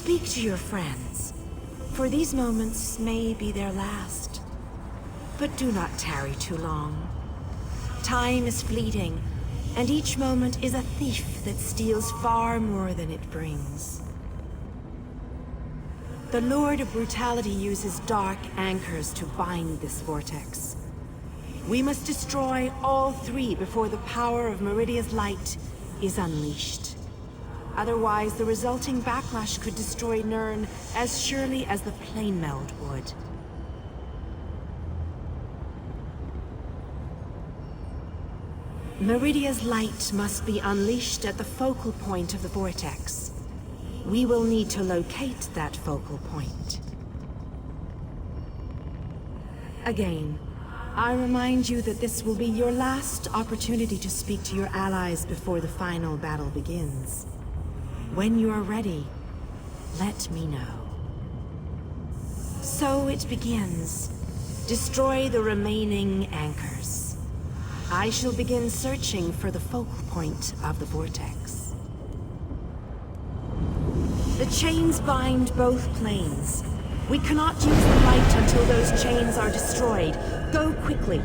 Speak to your friends, for these moments may be their last. But do not tarry too long. Time is fleeting, and each moment is a thief that steals far more than it brings. The Lord of Brutality uses dark anchors to bind this vortex. We must destroy all three before the power of Meridia's light is unleashed. Otherwise, the resulting backlash could destroy Nirn as surely as the plane meld would. Meridia's light must be unleashed at the focal point of the vortex. We will need to locate that focal point. Again, I remind you that this will be your last opportunity to speak to your allies before the final battle begins. When you are ready, let me know. So it begins. Destroy the remaining anchors. I shall begin searching for the focal point of the vortex. The chains bind both planes. We cannot use the light until those chains are destroyed. Go quickly.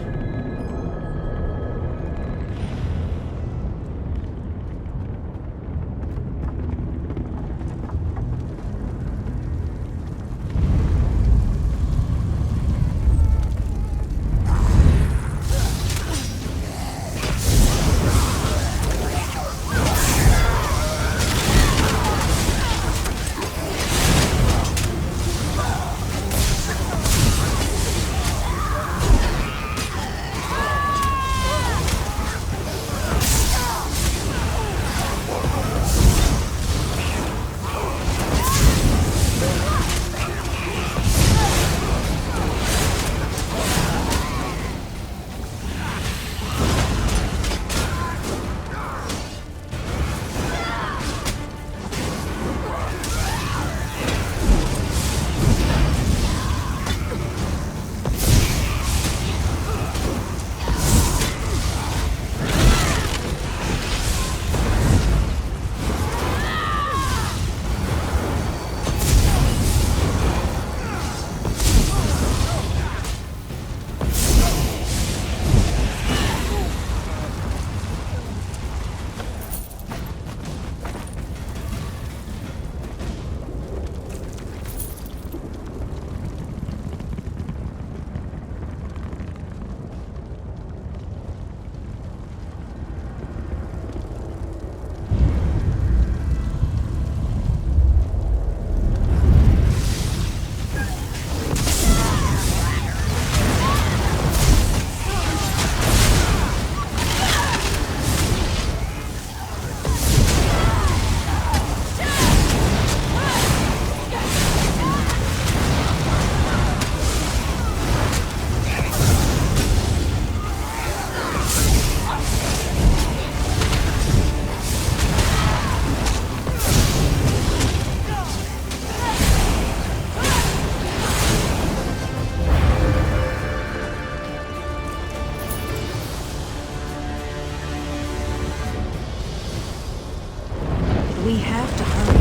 We have to hurry.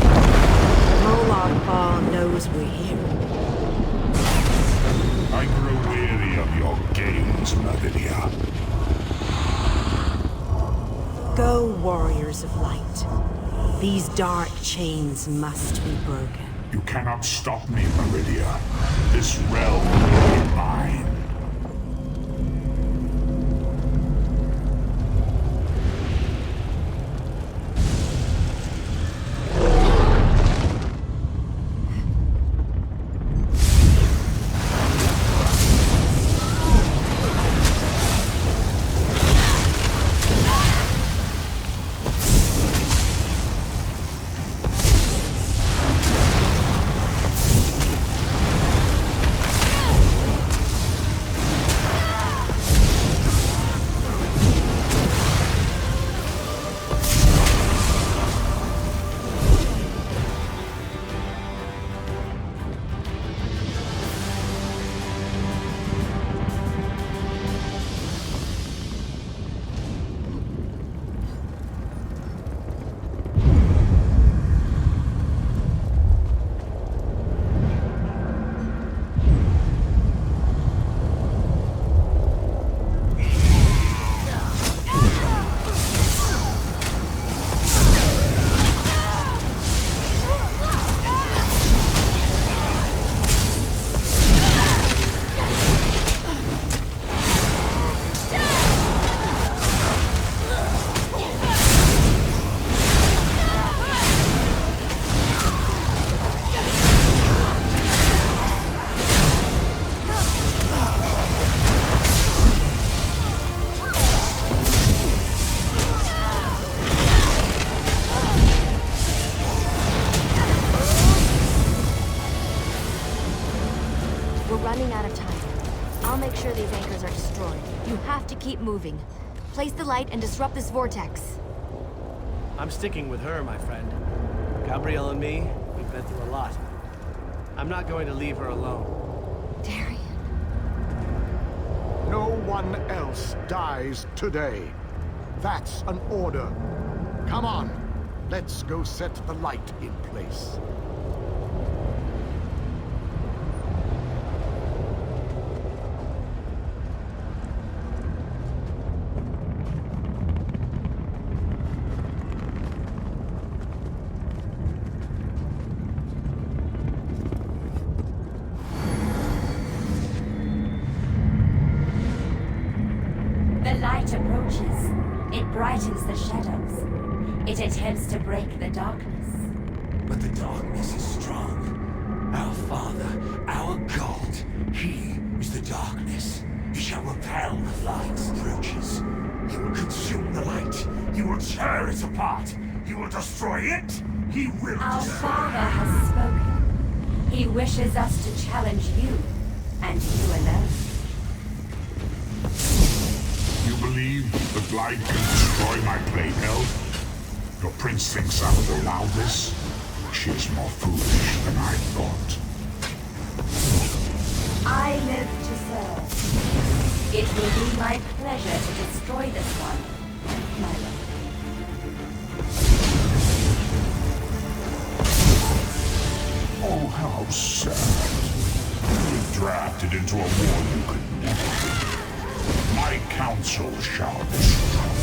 Moloch Ball knows we're here. I grow weary of your games, Meridia. Go, warriors of light. These dark chains must be broken. You cannot stop me, Meridia. This realm will be mine. sure these anchors are destroyed. You have to keep moving. Place the light and disrupt this vortex. I'm sticking with her, my friend. Gabrielle and me, we've been through a lot. I'm not going to leave her alone. Darian. No one else dies today. That's an order. Come on, let's go set the light in place. The light approaches. It brightens the shadows. It attempts to break the darkness. But the darkness is strong. Our Father, our God, He is the darkness. He shall repel the light's approaches. He will consume the light. He will tear it apart. He will destroy it. He will Our destroy Father has spoken. He wishes us to challenge you, and you alone. You believe that light can destroy my blade held? Your prince thinks I would allow this? She is more foolish than I thought. I live to serve. It will be my pleasure to destroy this one, my lord. Oh, how sad. You were drafted into a war you could never win. My counsel shall be strong.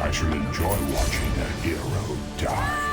I shall enjoy watching a hero die.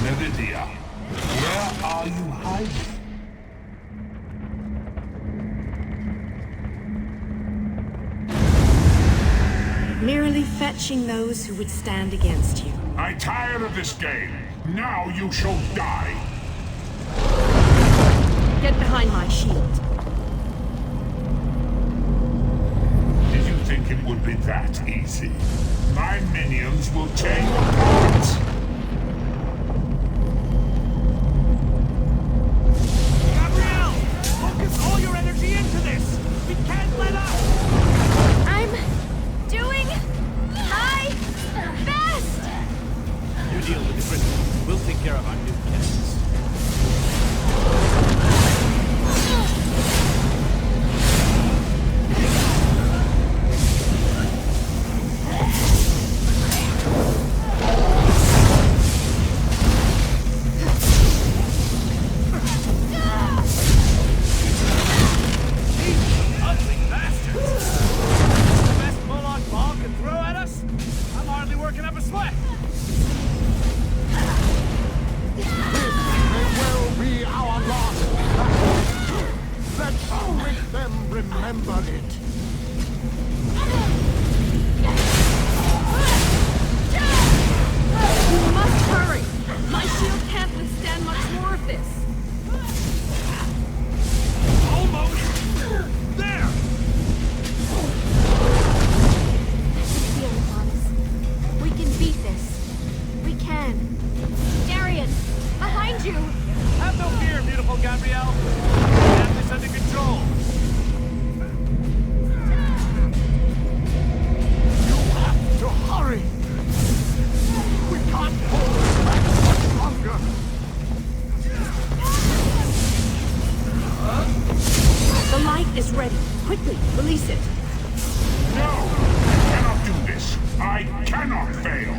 Meridia, where are you hiding? Merely fetching those who would stand against you. I tire of this game. Now you shall die. Get behind my shield. Did you think it would be that easy? My minions will tear you apart. Gabrielle! Focus all your energy into this! We can't let up! I'm doing my best! You deal with the British. We'll take care of our new guests. Remember it. You must hurry! My shield can't withstand much more of this. Almost! There! Feel it, Thomas. We can beat this. We can. Darian, behind you! Have no fear, beautiful Gabrielle. We have this under control. is ready. Quickly, release it. No! I cannot do this! I cannot fail!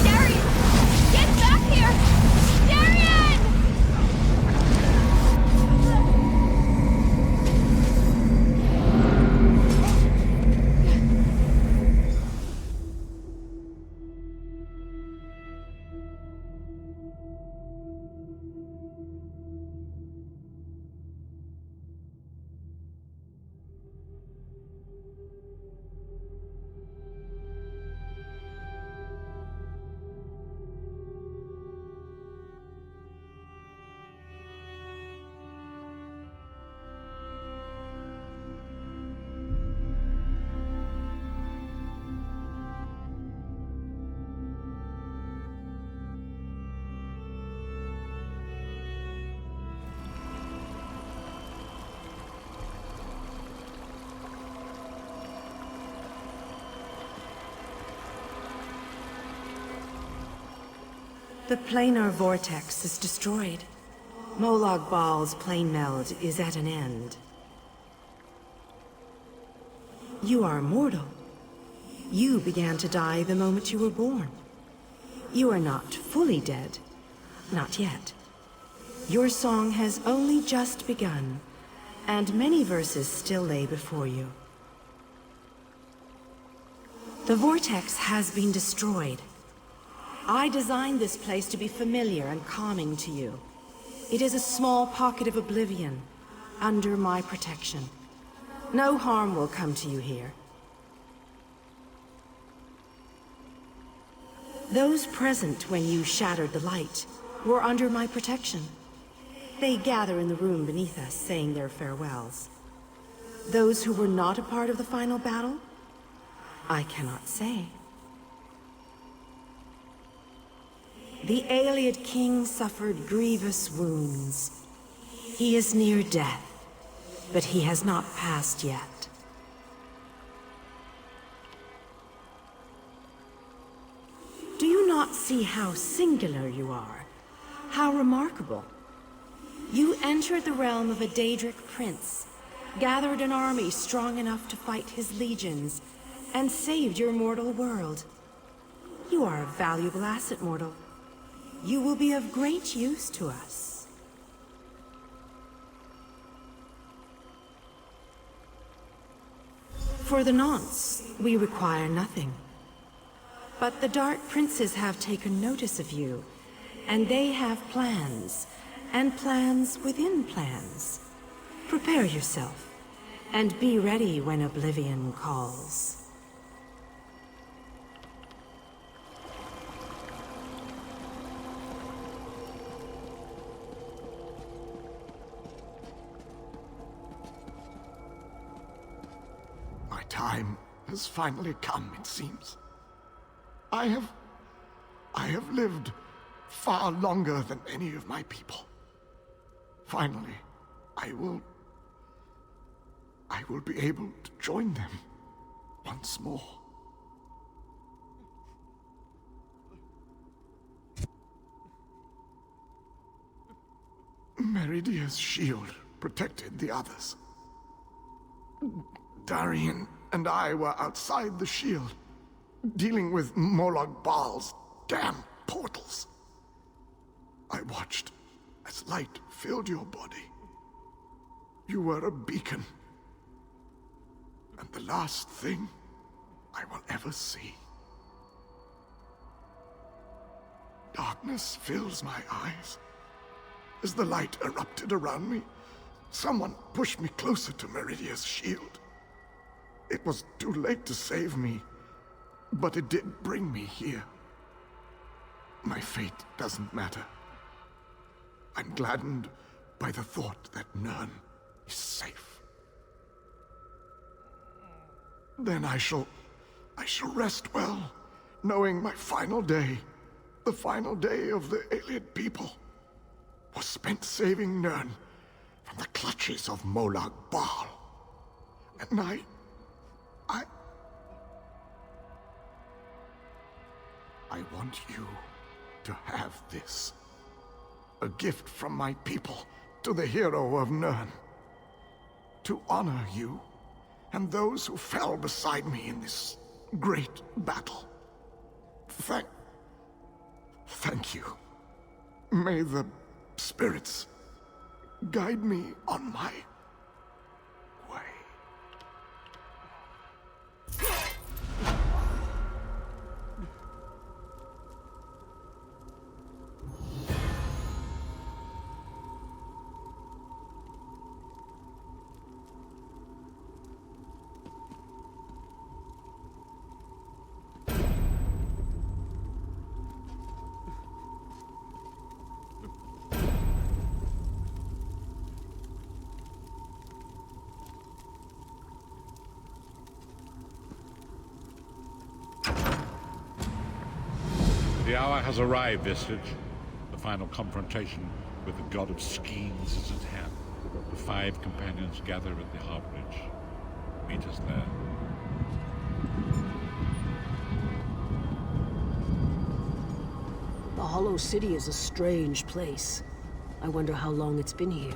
Darian! Get back here! Darian! The planar vortex is destroyed. Molag Bal's plane meld is at an end. You are mortal. You began to die the moment you were born. You are not fully dead. Not yet. Your song has only just begun, and many verses still lay before you. The vortex has been destroyed. I designed this place to be familiar and calming to you. It is a small pocket of oblivion, under my protection. No harm will come to you here. Those present when you shattered the light were under my protection. They gather in the room beneath us, saying their farewells. Those who were not a part of the final battle, I cannot say. The Ayleid king suffered grievous wounds. He is near death, but he has not passed yet. Do you not see how singular you are? How remarkable? You entered the realm of a Daedric prince, gathered an army strong enough to fight his legions, and saved your mortal world. You are a valuable asset, mortal. You will be of great use to us. For the nonce, we require nothing. But the Dark Princes have taken notice of you, and they have plans, and plans within plans. Prepare yourself, and be ready when Oblivion calls. My time has finally come, it seems. I have lived far longer than any of my people. Finally, I will be able to join them once more. Meridia's shield protected the others. Darian and I were outside the shield, dealing with Molag Bal's damn portals. I watched as light filled your body. You were a beacon, and the last thing I will ever see. Darkness fills my eyes. As the light erupted around me, someone pushed me closer to Meridia's shield. It was too late to save me, but it did bring me here. My fate doesn't matter. I'm gladdened by the thought that Nirn is safe. Then I shall rest well, knowing my final day, the final day of the Ayleid people, was spent saving Nirn from the clutches of Molag Bal. And I want you to have this. a gift from my people to the hero of Nirn. To honor you and those who fell beside me in this great battle. Thank you. May the spirits guide me on my way. The hour has arrived, Vestige. The final confrontation with the god of schemes is at hand. The 5 companions gather at the harborage. Meet us there. The Hollow City is a strange place. I wonder how long it's been here.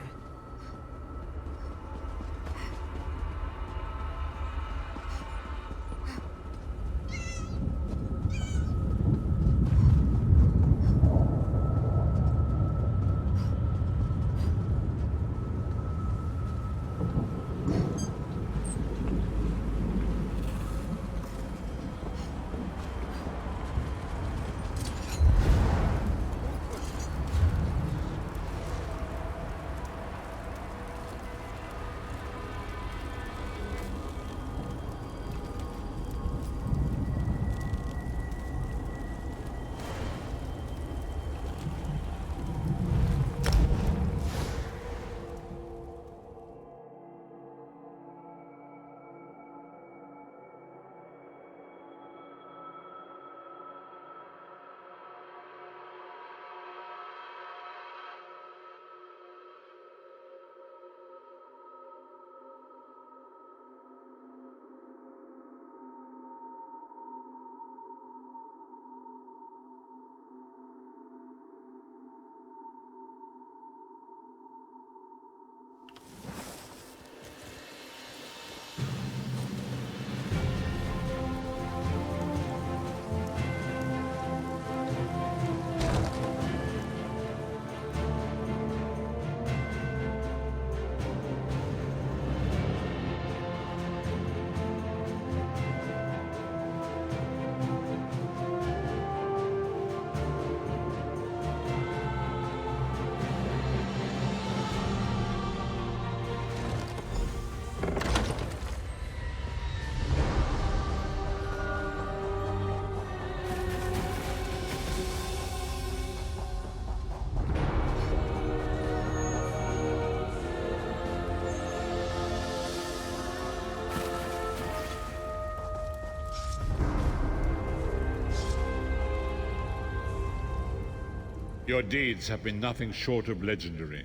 Your deeds have been nothing short of legendary.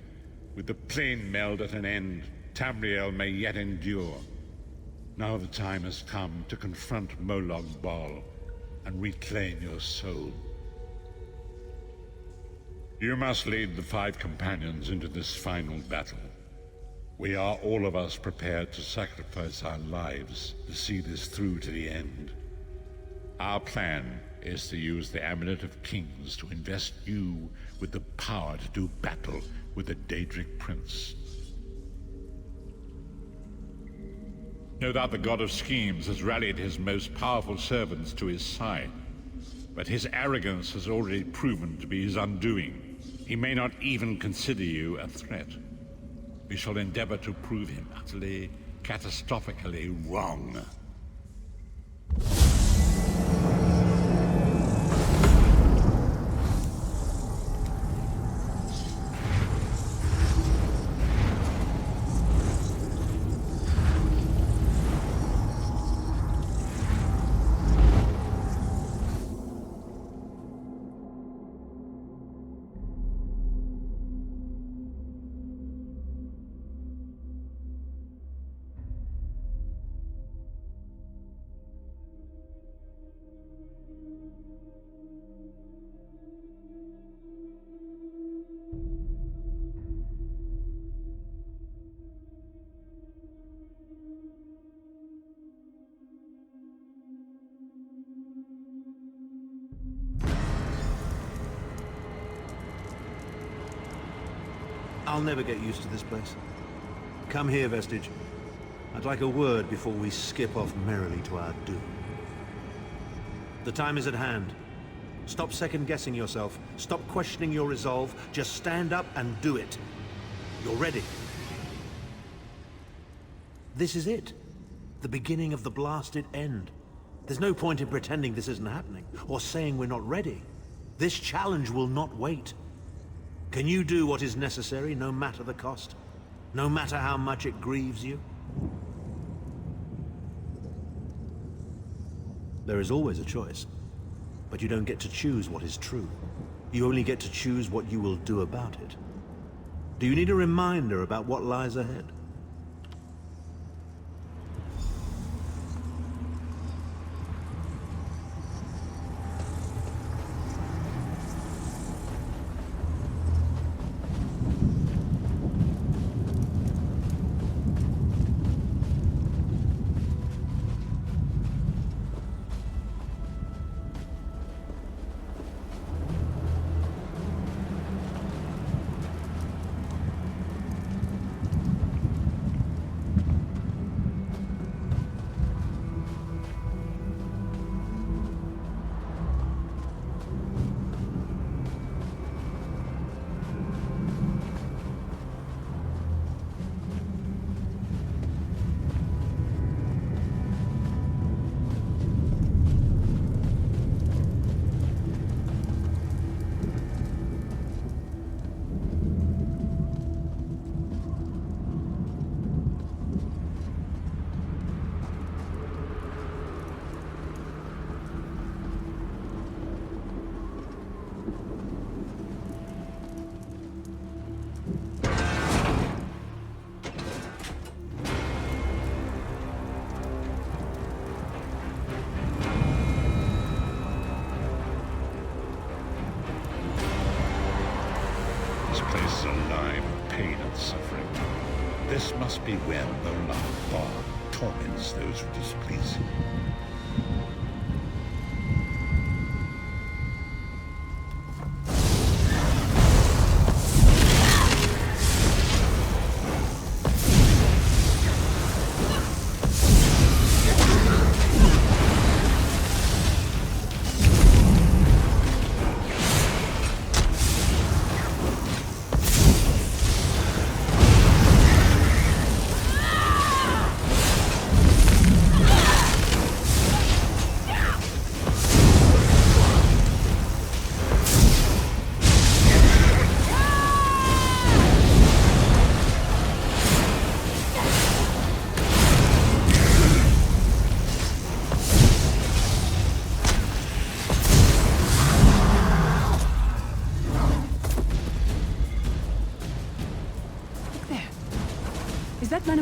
With the plane meld at an end, Tamriel may yet endure. Now the time has come to confront Molag Bal and reclaim your soul. You must lead the 5 companions into this final battle. We are all of us prepared to sacrifice our lives to see this through to the end. Our plan is to use the Amulet of Kings to invest you with the power to do battle with the Daedric Prince. No doubt the God of Schemes has rallied his most powerful servants to his side, but his arrogance has already proven to be his undoing. He may not even consider you a threat. We shall endeavor to prove him utterly, catastrophically wrong. I'll never get used to this place. Come here, Vestige. I'd like a word before we skip off merrily to our doom. The time is at hand. Stop second-guessing yourself. Stop questioning your resolve. Just stand up and do it. You're ready. This is it. The beginning of the blasted end. There's no point in pretending this isn't happening, or saying we're not ready. This challenge will not wait. Can you do what is necessary, no matter the cost? No matter how much it grieves you? There is always a choice, but you don't get to choose what is true. You only get to choose what you will do about it. Do you need a reminder about what lies ahead? This must be when the loud bar torments those who displease him.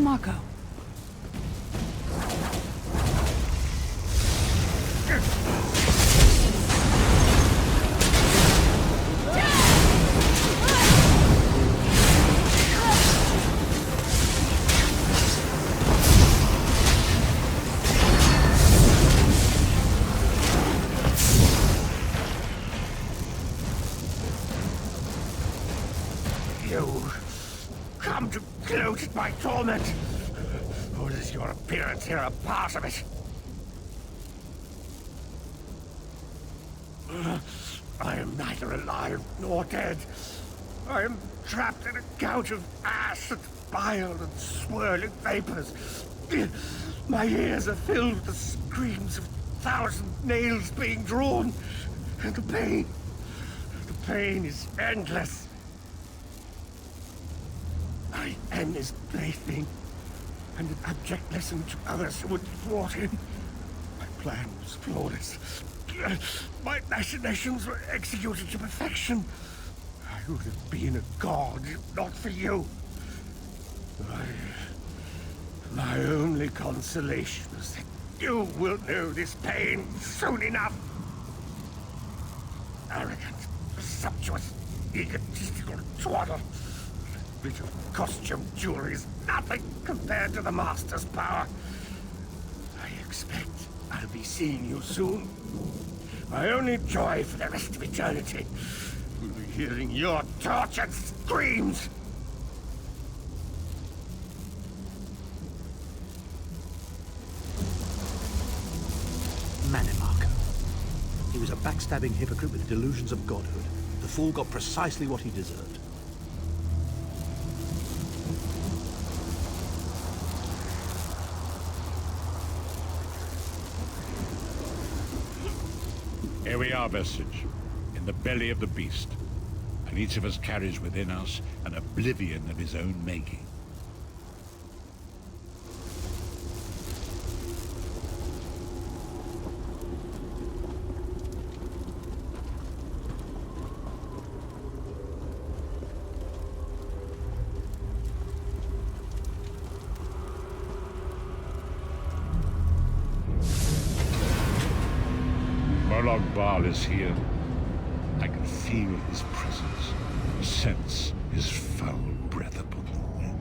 Marco. You come to gloat at my torment, or is your appearance here a part of it? I am neither alive nor dead. I am trapped in a gout of ash and bile and swirling vapors. My ears are filled with the screams of 1,000 nails being drawn, and the pain is endless. My end is plaything, and an abject lesson to others who would thwart him. My plan was flawless. My machinations were executed to perfection. I would have been a god if not for you. My only consolation is that you will know this pain soon enough. Arrogant, presumptuous, egotistical twaddle. That bit of costume jewelry is nothing compared to the Master's power. I expect I'll be seeing you soon. My only joy for the rest of eternity will be hearing your tortured screams. Manimark. He was a backstabbing hypocrite with delusions of godhood. The fool got precisely what he deserved. Here we are, Vestige, in the belly of the beast, and each of us carries within us an oblivion of his own making. Baal is here. I can feel his presence, sense his foul breath upon the wind.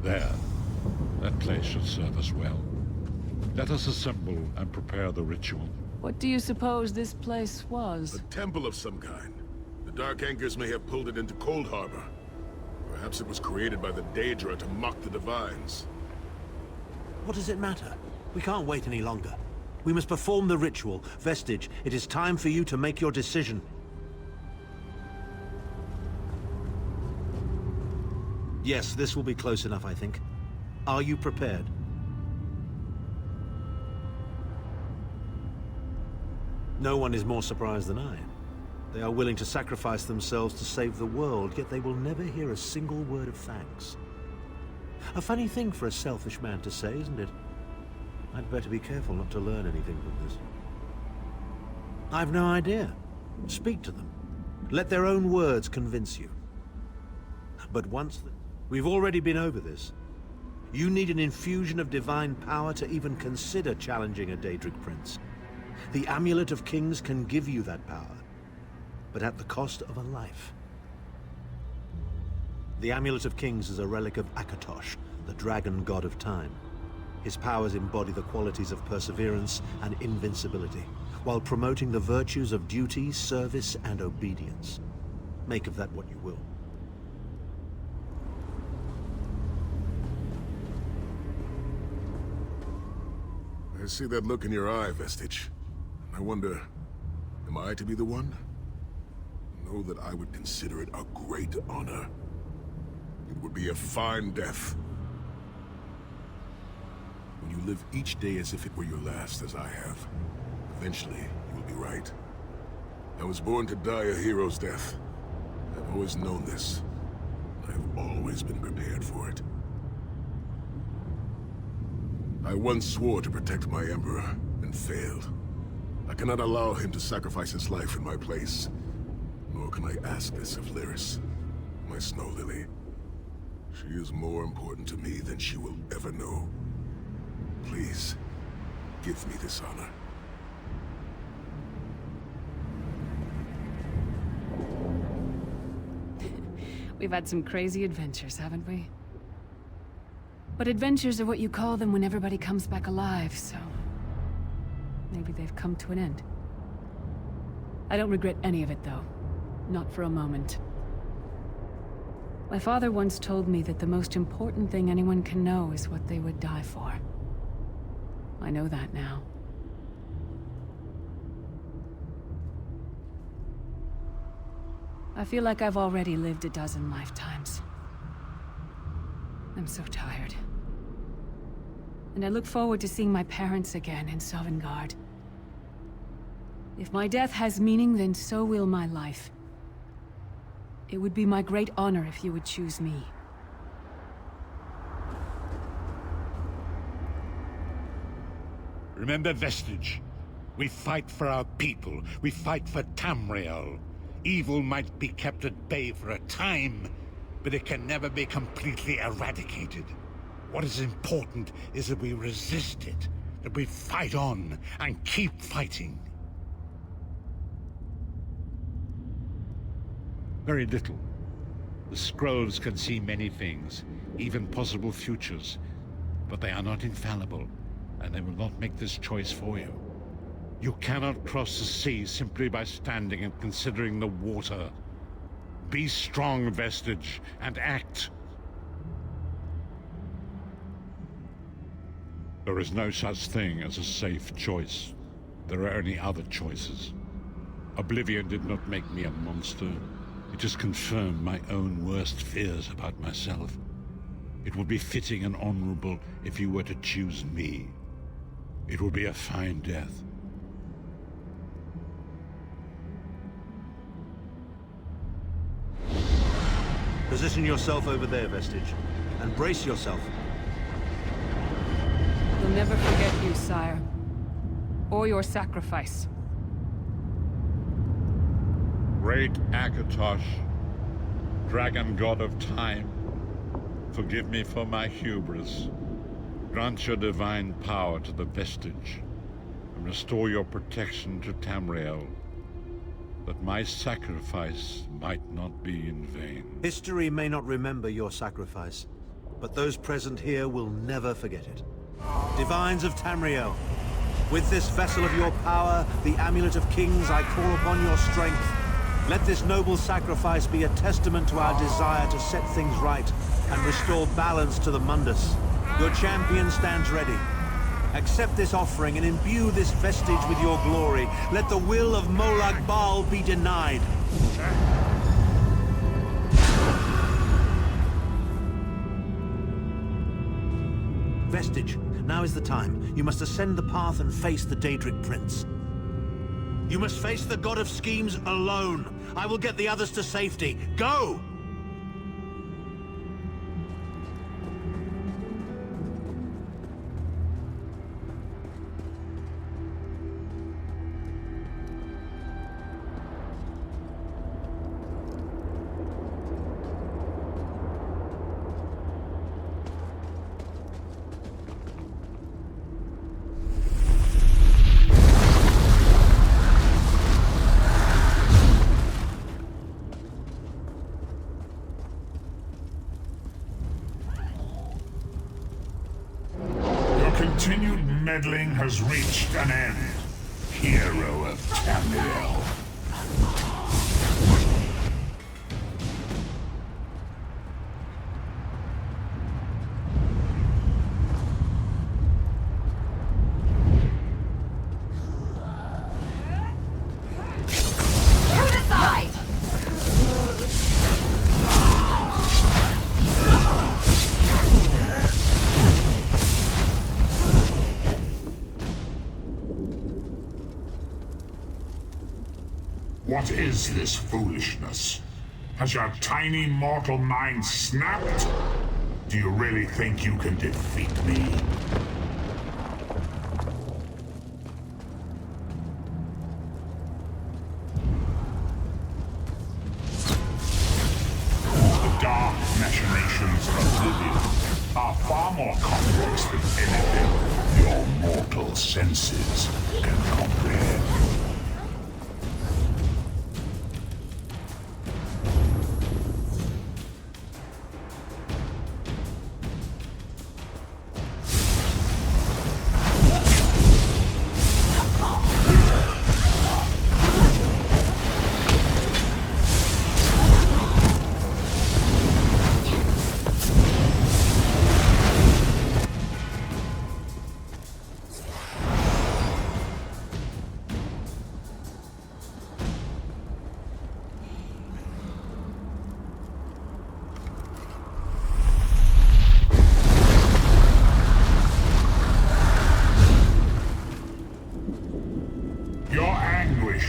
There. That place should serve us well. Let us assemble and prepare the ritual. What do you suppose this place was? A temple of some kind. The Dark Anchors may have pulled it into Cold Harbor. Perhaps it was created by the Daedra to mock the Divines. What does it matter? We can't wait any longer. We must perform the ritual. Vestige, it is time for you to make your decision. Yes, this will be close enough, I think. Are you prepared? No one is more surprised than I. They are willing to sacrifice themselves to save the world, yet they will never hear a single word of thanks. A funny thing for a selfish man to say, isn't it? I'd better be careful not to learn anything from this. I've no idea. Speak to them. Let their own words convince you. But once... We've already been over this. You need an infusion of divine power to even consider challenging a Daedric prince. The Amulet of Kings can give you that power, but at the cost of a life. The Amulet of Kings is a relic of Akatosh, the dragon god of time. His powers embody the qualities of perseverance and invincibility, while promoting the virtues of duty, service, and obedience. Make of that what you will. I see that look in your eye, Vestige. I wonder, am I to be the one? Know that I would consider it a great honor. It would be a fine death. When you live each day as if it were your last, as I have, eventually you will be right. I was born to die a hero's death. I've always known this. I've always been prepared for it. I once swore to protect my Emperor, and failed. I cannot allow him to sacrifice his life in my place. Nor can I ask this of Lyris, my snow lily. She is more important to me than she will ever know. Please, give me this honor. We've had some crazy adventures, haven't we? But adventures are what you call them when everybody comes back alive, so... maybe they've come to an end. I don't regret any of it, though. Not for a moment. My father once told me that the most important thing anyone can know is what they would die for. I know that now. I feel like I've already lived a dozen lifetimes. I'm so tired. And I look forward to seeing my parents again in Sovngarde. If my death has meaning, then so will my life. It would be my great honor if you would choose me. Remember, Vestige. We fight for our people. We fight for Tamriel. Evil might be kept at bay for a time, but it can never be completely eradicated. What is important is that we resist it, that we fight on and keep fighting. Very little. The scrolls can see many things, even possible futures, but they are not infallible, and they will not make this choice for you. You cannot cross the sea simply by standing and considering the water. Be strong, Vestige, and act. There is no such thing as a safe choice. There are only other choices. Oblivion did not make me a monster. It just confirmed my own worst fears about myself. It would be fitting and honorable if you were to choose me. It would be a fine death. Position yourself over there, Vestige, and brace yourself. We'll never forget you, sire. Or your sacrifice. Great Akatosh, dragon god of time, forgive me for my hubris. Grant your divine power to the Vestige, and restore your protection to Tamriel, that my sacrifice might not be in vain. History may not remember your sacrifice, but those present here will never forget it. Divines of Tamriel, with this vessel of your power, the Amulet of Kings, I call upon your strength. Let this noble sacrifice be a testament to our desire to set things right and restore balance to the Mundus. Your champion stands ready. Accept this offering and imbue this vestige with your glory. Let the will of Molag Bal be denied. Vestige, now is the time. You must ascend the path and face the Daedric Prince. You must face the God of Schemes alone. I will get the others to safety. Go! Continued meddling has reached an end, hero of Tamriel. What is this foolishness? Has your tiny mortal mind snapped? Do you really think you can defeat me? The dark machinations of Oblivion are far more complex than anything your mortal senses can comprehend.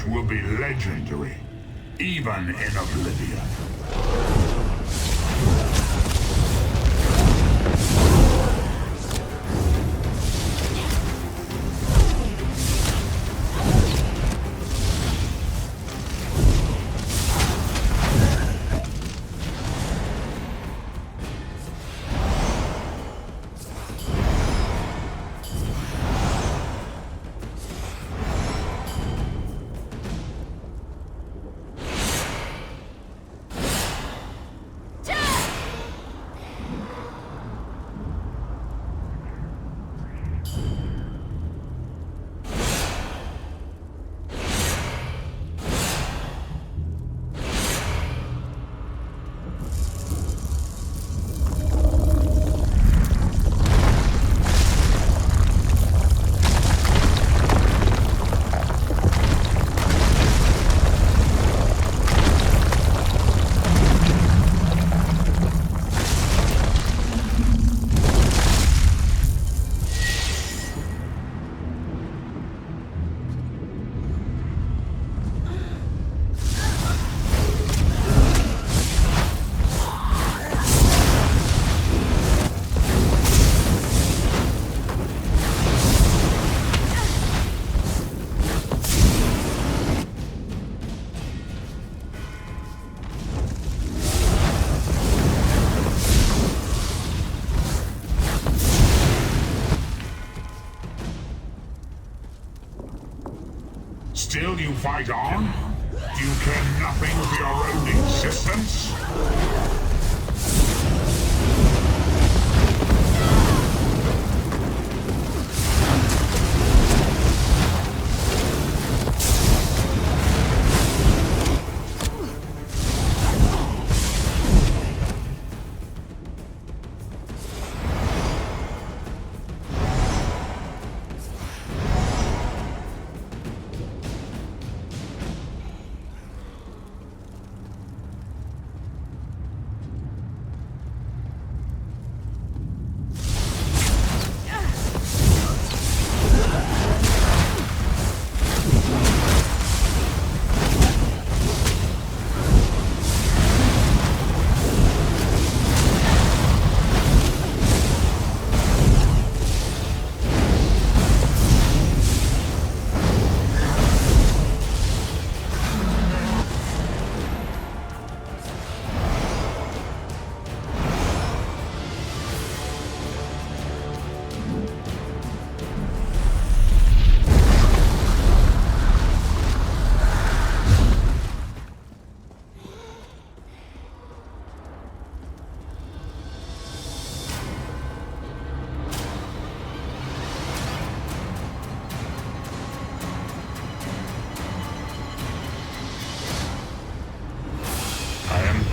Will be legendary, even in Oblivion. fight on? Do you care nothing for your own existence?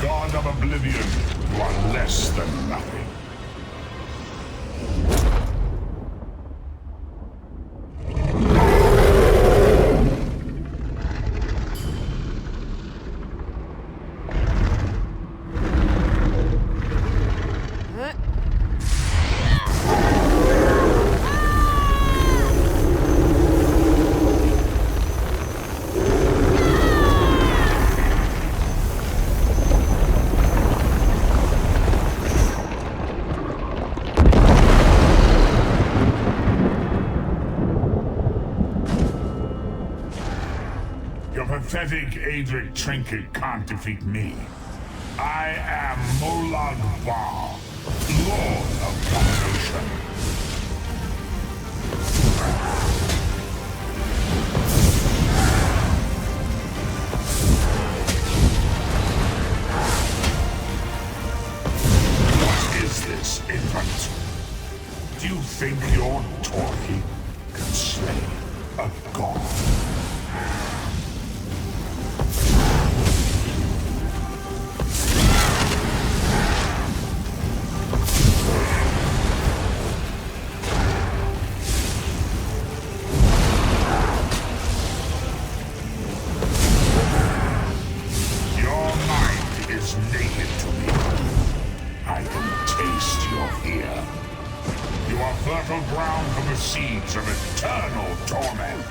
God of Oblivion, you are less than nothing. Pathetic Adric trinket can't defeat me. I am Molag Bal, Lord of Domination. What is this, infant? Do you think your toy can slay a god? Fertile ground for the seeds of eternal torment.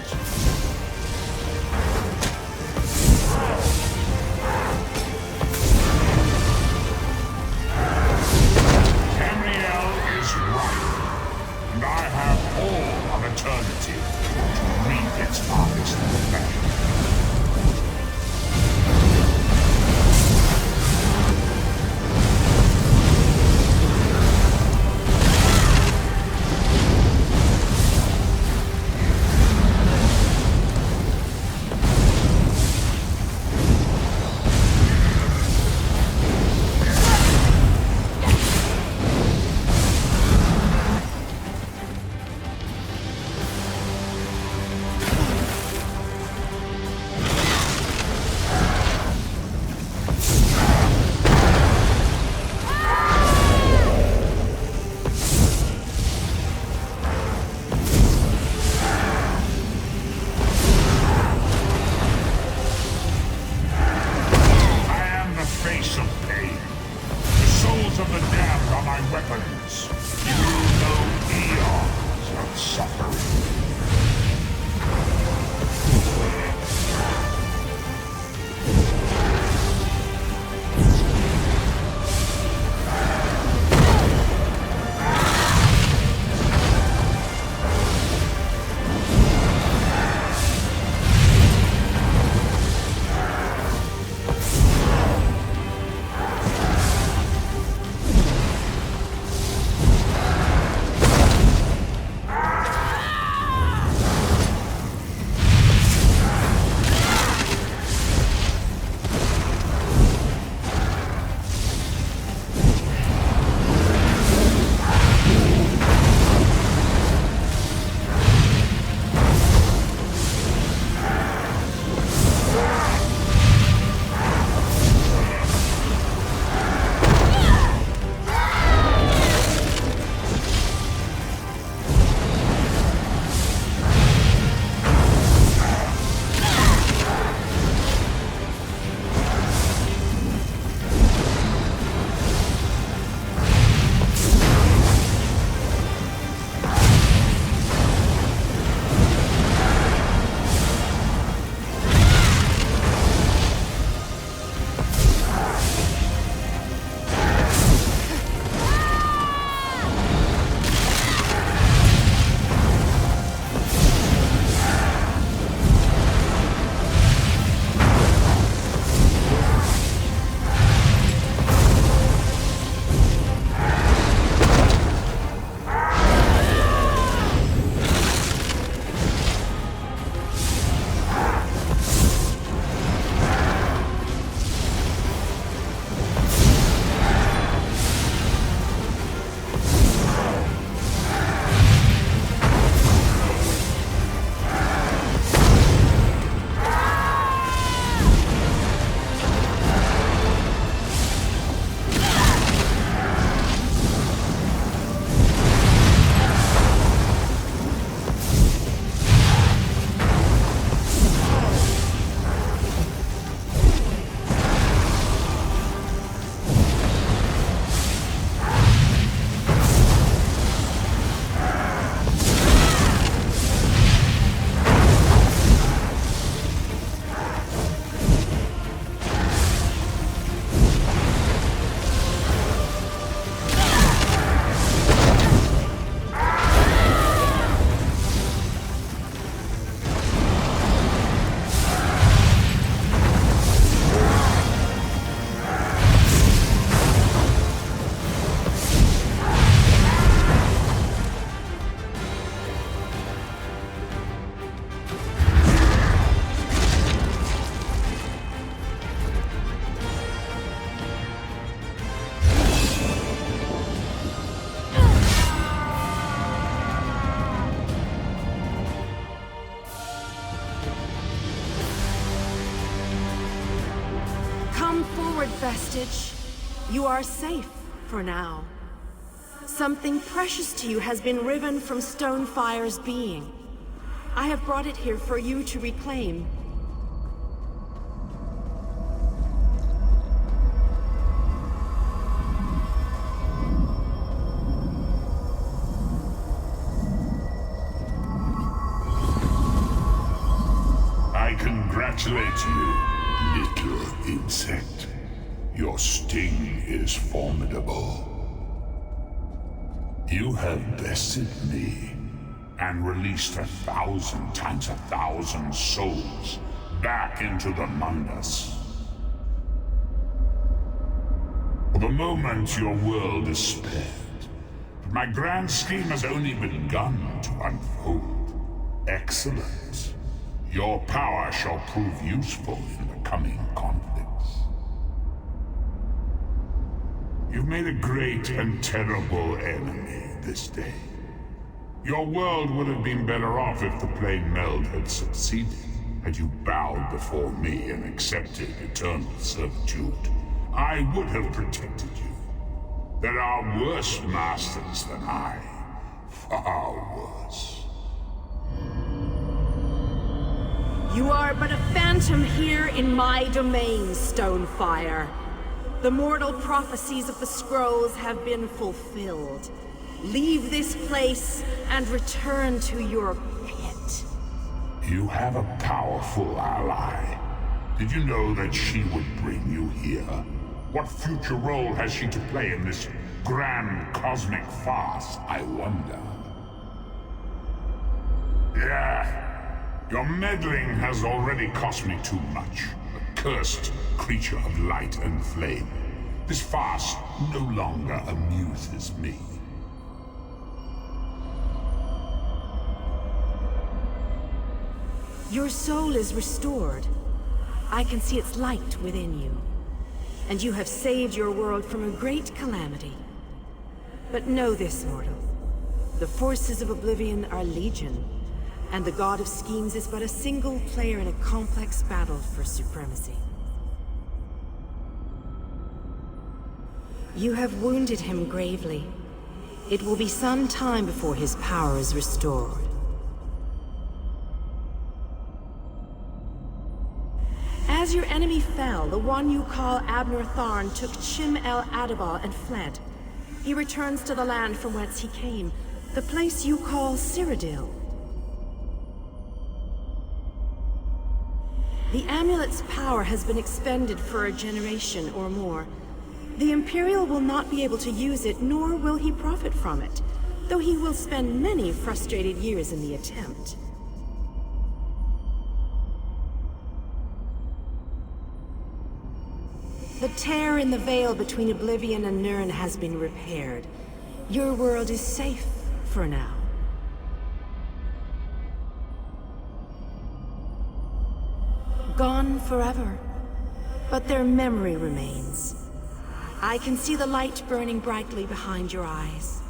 Tamriel is right, and I have all of eternity to reap its harvest back. Come forward, Vestige. You are safe for now. Something precious to you has been riven from Stonefire's being. I have brought it here for you to reclaim. I congratulate you, little insect. Your sting is formidable. You have bested me and released 1,000 times 1,000 souls back into the Mundus. For the moment, your world is spared, but my grand scheme has only begun to unfold. Excellent. Your power shall prove useful in the coming conflicts. You've made a great and terrible enemy this day. Your world would have been better off if the Plane Meld had succeeded, had you bowed before me and accepted eternal servitude. I would have protected you. There are worse masters than I. Far worse. You are but a phantom here in my domain, Stonefire. The mortal prophecies of the scrolls have been fulfilled. Leave this place and return to your pit. You have a powerful ally. Did you know that she would bring you here? What future role has she to play in this grand cosmic farce, I wonder? Yeah. Your meddling has already cost me too much. A cursed creature of light and flame. This farce no longer amuses me. Your soul is restored. I can see its light within you. And you have saved your world from a great calamity. But know this, mortal. The forces of Oblivion are legion. And the God of Schemes is but a single player in a complex battle for supremacy. You have wounded him gravely. It will be some time before his power is restored. As your enemy fell, the one you call Abner Tharn took Chim El Adabal and fled. He returns to the land from whence he came, the place you call Cyrodiil. The amulet's power has been expended for a generation or more. The Imperial will not be able to use it, nor will he profit from it, though he will spend many frustrated years in the attempt. The tear in the veil between Oblivion and Nirn has been repaired. Your world is safe for now. Gone forever, but their memory remains. I can see the light burning brightly behind your eyes.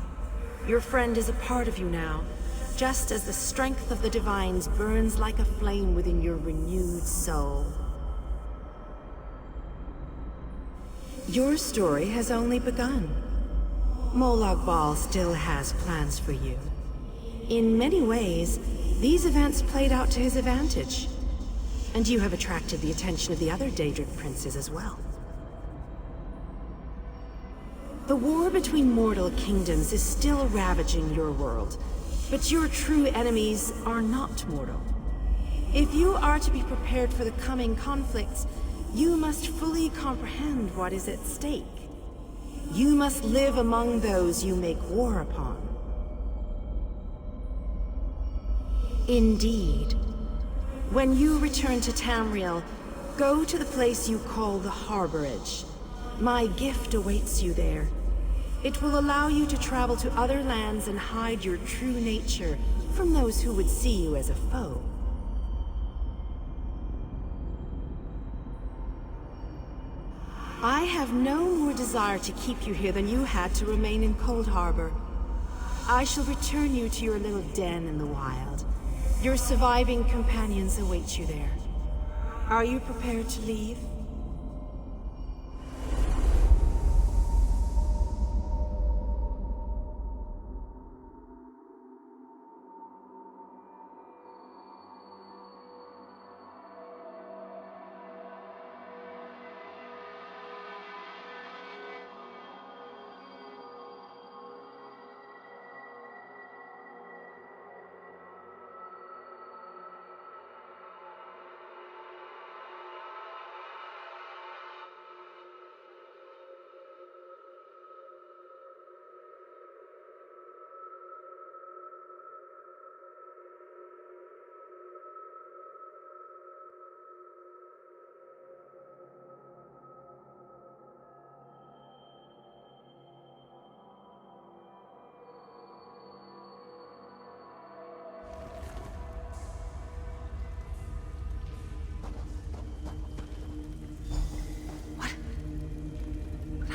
Your friend is a part of you now, just as the strength of the Divines burns like a flame within your renewed soul. Your story has only begun. Molag Bal still has plans for you. In many ways, these events played out to his advantage. And you have attracted the attention of the other Daedric princes as well. The war between mortal kingdoms is still ravaging your world, but your true enemies are not mortal. If you are to be prepared for the coming conflicts, you must fully comprehend what is at stake. You must live among those you make war upon. Indeed. When you return to Tamriel, go to the place you call the Harborage. My gift awaits you there. It will allow you to travel to other lands and hide your true nature from those who would see you as a foe. I have no more desire to keep you here than you had to remain in Cold Harbor. I shall return you to your little den in the wild. Your surviving companions await you there. Are you prepared to leave?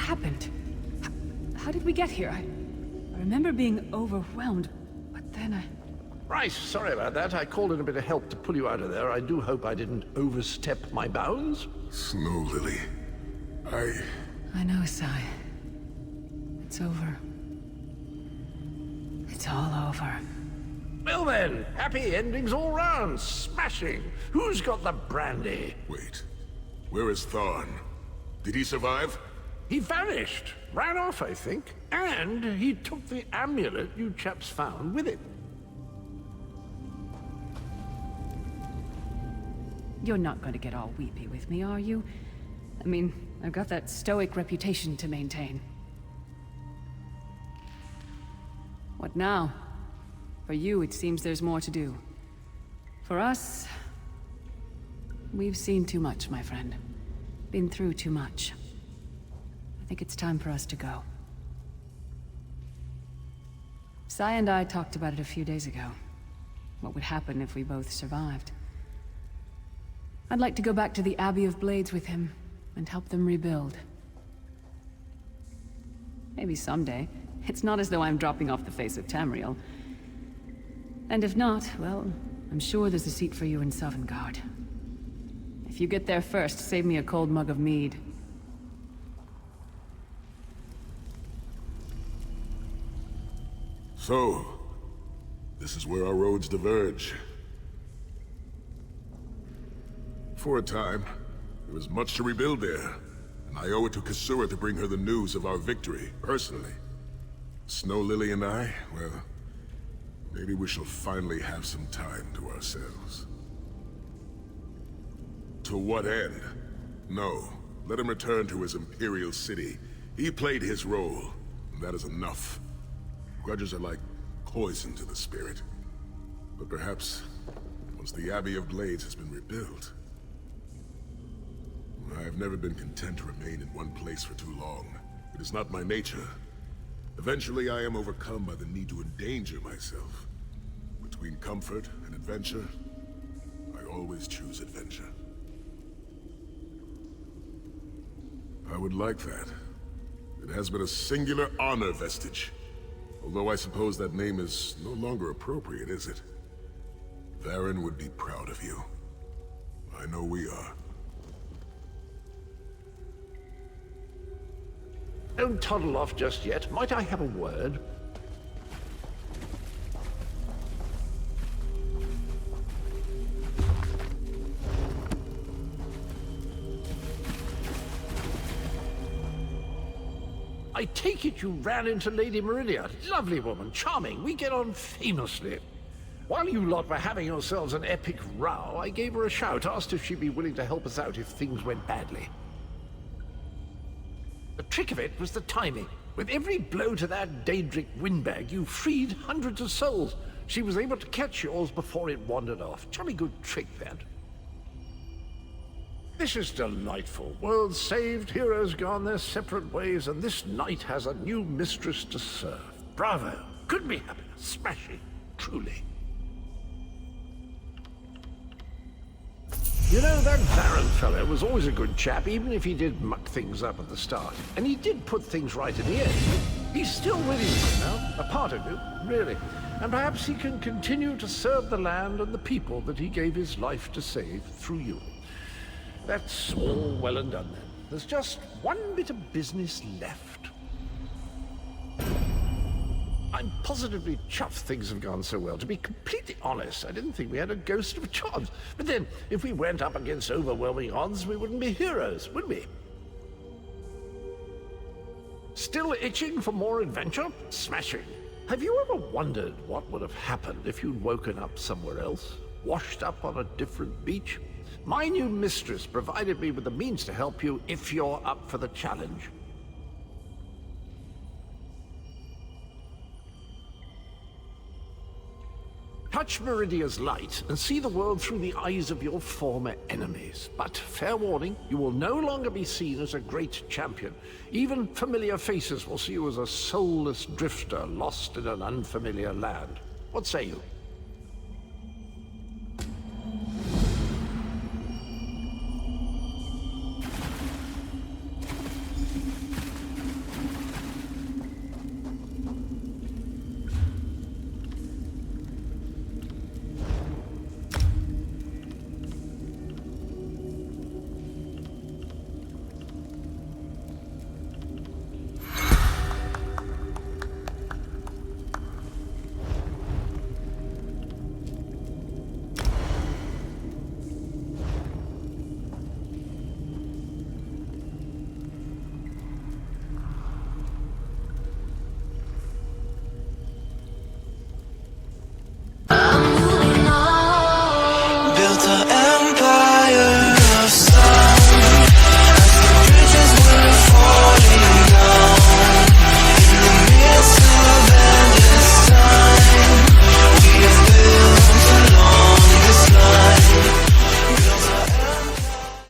happened? How did we get here? I remember being overwhelmed, but then I... Right, sorry about that. I called in a bit of help to pull you out of there. I do hope I didn't overstep my bounds. Snow Lily, I know, Sai. It's over. It's all over. Well then, happy endings all round. Smashing. Who's got the brandy? Wait. Where is Tharn? Did he survive? He vanished. Ran off, I think. And he took the amulet you chaps found with him. You're not going to get all weepy with me, are you? I mean, I've got that stoic reputation to maintain. What now? For you, it seems there's more to do. For us... we've seen too much, my friend. Been through too much. I think it's time for us to go. Sai and I talked about it a few days ago. What would happen if we both survived. I'd like to go back to the Abbey of Blades with him, and help them rebuild. Maybe someday. It's not as though I'm dropping off the face of Tamriel. And if not, well, I'm sure there's a seat for you in Sovngarde. If you get there first, save me a cold mug of mead. So, this is where our roads diverge. For a time, there was much to rebuild there, and I owe it to Kasura to bring her the news of our victory, personally. Snow Lily and I, well, maybe we shall finally have some time to ourselves. To what end? No, let him return to his Imperial city. He played his role, and that is enough. Grudges are like poison to the spirit. But perhaps, once the Abbey of Blades has been rebuilt... I have never been content to remain in one place for too long. It is not my nature. Eventually, I am overcome by the need to endanger myself. Between comfort and adventure, I always choose adventure. I would like that. It has been a singular honor, Vestige. Although I suppose that name is no longer appropriate, is it? Varen would be proud of you. I know we are. Don't toddle off just yet. Might I have a word? I take it you ran into Lady Meridia. Lovely woman, charming. We get on famously. While you lot were having yourselves an epic row, I gave her a shout, asked if she'd be willing to help us out if things went badly. The trick of it was the timing. With every blow to that Daedric windbag, you freed hundreds of souls. She was able to catch yours before it wandered off. Jolly good trick, that. This is delightful. Worlds saved, heroes gone their separate ways, and this knight has a new mistress to serve. Bravo. Couldn't be happier. Smashing. Truly. You know, that Varen fellow was always a good chap, even if he did muck things up at the start. And he did put things right in the end. He's still with you now, a part of you, really. And perhaps he can continue to serve the land and the people that he gave his life to save through you. That's all well and done then. There's just one bit of business left. I'm positively chuffed things have gone so well. To be completely honest, I didn't think we had a ghost of a chance. But then, if we went up against overwhelming odds, we wouldn't be heroes, would we? Still itching for more adventure? Smashing. Have you ever wondered what would have happened if you'd woken up somewhere else? Washed up on a different beach? My new mistress provided me with the means to help you if you're up for the challenge. Touch Meridia's light and see the world through the eyes of your former enemies. But fair warning, you will no longer be seen as a great champion. Even familiar faces will see you as a soulless drifter lost in an unfamiliar land. What say you?